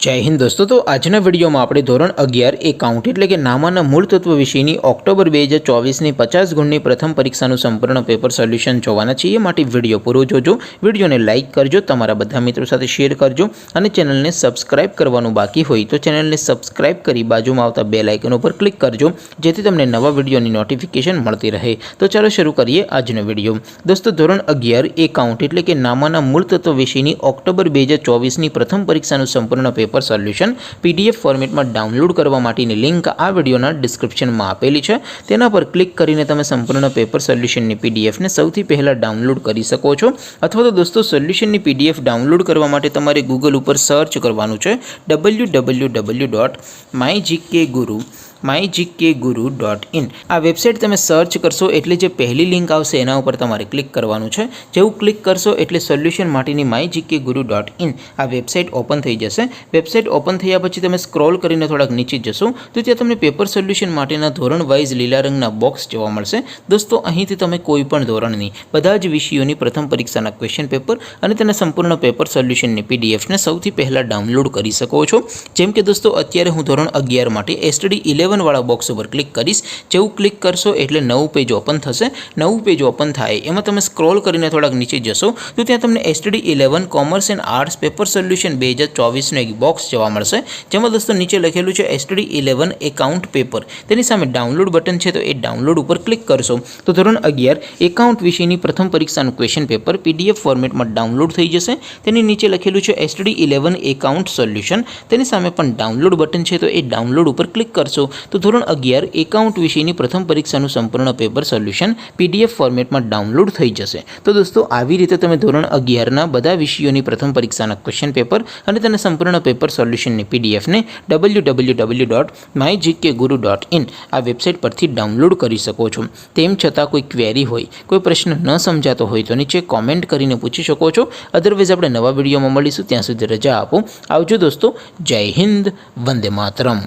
जय हिंद दोस्तों। तो आजना विडियो में આપણે ધોરણ 11 એકાઉન્ટ એટલે કે નામાના મૂળ તત્વ વિષયની ઓક્ટોબર 2024 ની 50 ગુણની પ્રથમ પરીક્ષાનું સંપૂર્ણ પેપર સોલ્યુશન જોવાના છીએ। માટે વિડિયો પૂરો જોજો, વિડિયોને લાઈક કરજો, તમારા બધા મિત્રો સાથે શેર કરજો અને ચેનલને સબસ્ક્રાઇબ કરવાનું બાકી હોય તો ચેનલને સબસ્ક્રાઇબ કરી બાજુમાં આવતા બેલ આઇકન ઉપર ક્લિક કરજો જેથી તમને નવા વિડિયોની નોટિફિકેશન મળતી રહે। તો ચાલો શરૂ કરીએ આજનો વિડિયો। દોસ્તો ધોરણ 11 એકાઉન્ટ એટલે કે નામાના મૂળ તત્વ વિષયની ઓક્ટોબર 2024 ની પ્રથમ પરીક્ષાનું સંપૂર્ણ पेपर सोल्यूशन पीडीएफ फॉर्मेट में डाउनलॉड करवा माटेनी लिंक आ विडियोना डिस्क्रिप्शन में आपेली है। तेना पर क्लिक करीने तमे संपूर्ण पेपर सोल्यूशन नी पीडीएफ ने सौथी पहला डाउनलॉड करी सको छो। अथवा तो दोस्तों सोल्यूशन नी पीडीएफ डाउनलॉड करवा माटे तमारे गूगल पर सर्च करवानुं छे www.mygkguru.in। आ वेबसाइट तमे सर्च करशो एटले जे पहली लिंक आवशे एना उपर तमारे क्लिक करवानुं छे। जेवुं क्लिक करशो एटले सोल्यूशन माटेनी mygkguru.in आ वेबसाइट ओपन थई जशे। वेबसाइट ओपन थया पछी तमे स्क्रॉल करीने थोड़ाक नीचे जशो तो त्यां तमने पेपर सोल्यूशन माटेना धोरण वाइज लीला रंगना बॉक्स जोवा मळशे। दोस्तों અહીંથી તમે કોઈપણ ધોરણની બધા જ વિષયોની પ્રથમ પરીક્ષાના ક્વેશ્ચન પેપર અને તેના સંપૂર્ણ પેપર સોલ્યુશનની પીડીએફને સૌથી પહેલા ડાઉનલોડ કરી શકો છો। જેમ કે દોસ્તો અત્યારે હું ધોરણ 11 માટે એસટીડી 11 વાળા બોક્સ ઉપર ક્લિક કરીશ। જેવું ક્લિક કરશો એટલે નવું પેજ ઓપન થશે। નવું પેજ ઓપન થાય એમાં તમે સ્ક્રોલ કરીને થોડાક નીચે જશો તો ત્યાં તમને STD 11 commerce and arts paper solution 2024 નો એક બોક્સ જોવા મળશે। જેમાં દોસ્તો નીચે લખેલું છે એસટીડી 11 એકાઉન્ટ પેપર, તેની સામે ડાઉનલોડ બટન છે તો એ ડાઉનલોડ ઉપર ક્લિક કરશો તો ધોરણ 11 એકાઉન્ટ વિષયની પ્રથમ પરીક્ષાનું ક્વેશ્ચન પેપર પીડીએફ ફોર્મેટમાં ડાઉનલોડ થઈ જશે। તેની નીચે લખેલું છે એસટીડી 11 એકાઉન્ટ સોલ્યુશન, તેની સામે પણ ડાઉનલોડ બટન છે તો એ ડાઉનલોડ ઉપર ક્લિક કરશો તો ધોરણ 11 એકાઉન્ટ વિષયની પ્રથમ પરીક્ષાનું સંપૂર્ણ પેપર સોલ્યુશન પીડીએફ ફોર્મેટમાં ડાઉનલોડ થઈ જશે। તો દોસ્તો આવી રીતે તમે ધોરણ 11 ના બધા વિષયોની પ્રથમ પરીક્ષાના ક્વેશ્ચન પેપર અને તેના સંપૂર્ણ પેપર સોલ્યુશનની પીડીએફને www.mygkguru.in આ વેબસાઇટ પરથી ડાઉનલોડ કરી શકો છો। તેમ છતાં કોઈ ક્વેરી હોય, કોઈ પ્રશ્ન ન સમજાતો હોય તો નીચે કોમેન્ટ કરીને પૂછી શકો છો। અધરવાઇઝ આપણે નવા વિડીયોમાં મળીશું, ત્યાં સુધી રજા આપો। આવજો દોસ્તો, જય હિન્દ, વંદે માતરમ।